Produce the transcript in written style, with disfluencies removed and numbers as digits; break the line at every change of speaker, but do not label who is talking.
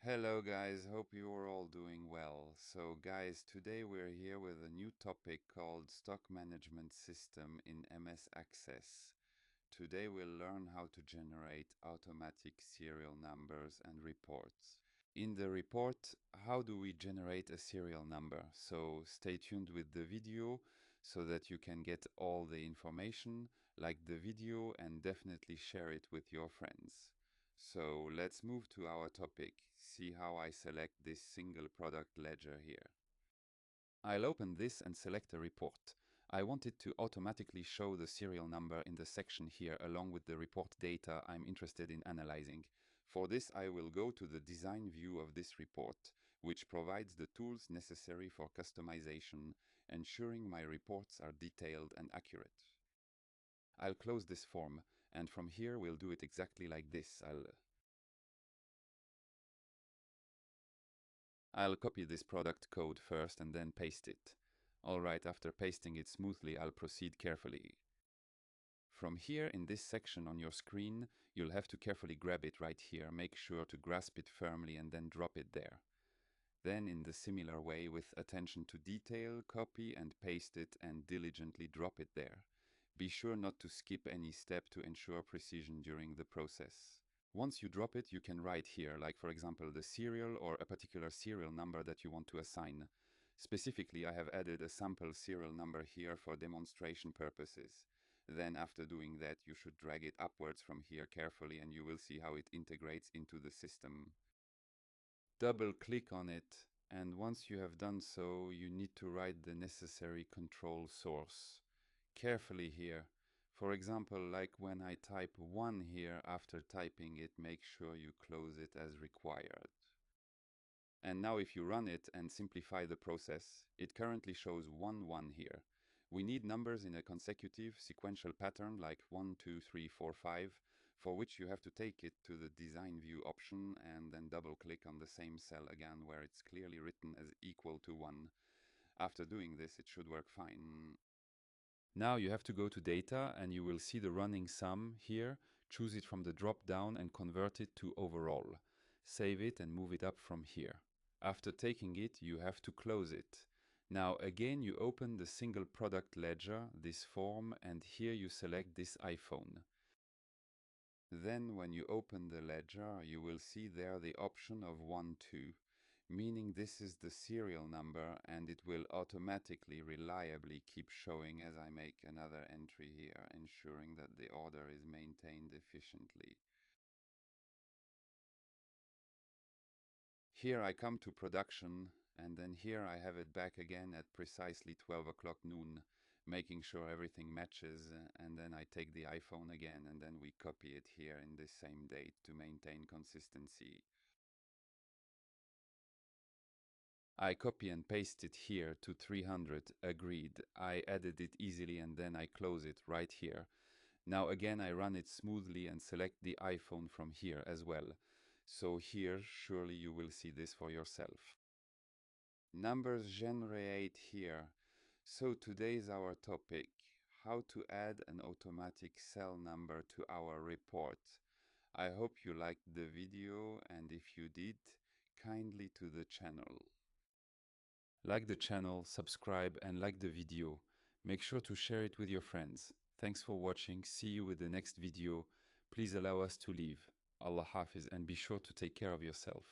Hello guys, hope you are all doing well. So guys, today we're here with a new topic called Stock Management System in MS Access. Today we'll learn how to generate automatic serial numbers and reports. In the report, how do we generate a serial number? So stay tuned with the video so that you can get all the information, like the video, and definitely share it with your friends. So let's move to our topic, see how I select this single product ledger here. I'll open this and select a report. I want it to automatically show the serial number in the section here along with the report data I'm interested in analyzing. For this I will go to the design view of this report, which provides the tools necessary for customization, ensuring my reports are detailed and accurate. I'll close this form, and from here we'll do it exactly like this. I'll copy this product code first and then paste it. Alright, after pasting it smoothly, I'll proceed carefully. From here in this section on your screen, you'll have to carefully grab it right here. Make sure to grasp it firmly and then drop it there. Then in the similar way, with attention to detail, copy and paste it and diligently drop it there. Be sure not to skip any step to ensure precision during the process. Once you drop it, you can write here, like for example the serial or a particular serial number that you want to assign. Specifically, I have added a sample serial number here for demonstration purposes. Then after doing that, you should drag it upwards from here carefully and you will see how it integrates into the system. Double click on it, and once you have done so, you need to write the necessary control source. Carefully here. For example, like when I type 1 here, after typing it, make sure you close it as required. And now if you run it and simplify the process, it currently shows 1, 1 here. We need numbers in a consecutive sequential pattern like 1, 2, 3, 4, 5, for which you have to take it to the design view option and then double click on the same cell again where it's clearly written as equal to 1. After doing this, it should work fine. Now you have to go to data and you will see the running sum here. Choose it from the drop down and convert it to overall. Save it and move it up from here. After taking it, you have to close it. Now again you open the single product ledger, this form, and here you select this iPhone. Then when you open the ledger, you will see there the option of 1, 2. Meaning this is the serial number and it will automatically reliably keep showing as I make another entry here, ensuring that the order is maintained efficiently. Here I come to production, and then here I have it back again at precisely 12 o'clock noon, making sure everything matches, and then I take the iPhone again and then we copy it here in this same date to maintain consistency. I copy and paste it here to 300, agreed. I added it easily and then I close it right here. Now again I run it smoothly and select the iPhone from here as well. So here surely you will see this for yourself. Numbers generate here. So today's our topic, how to add an automatic cell number to our report. I hope you liked the video, and if you did, kindly to the channel. Like the channel, subscribe and like the video. Make sure to share it with your friends. Thanks for watching. See you with the next video. Please allow us to leave. Allah Hafiz, and be sure to take care of yourself.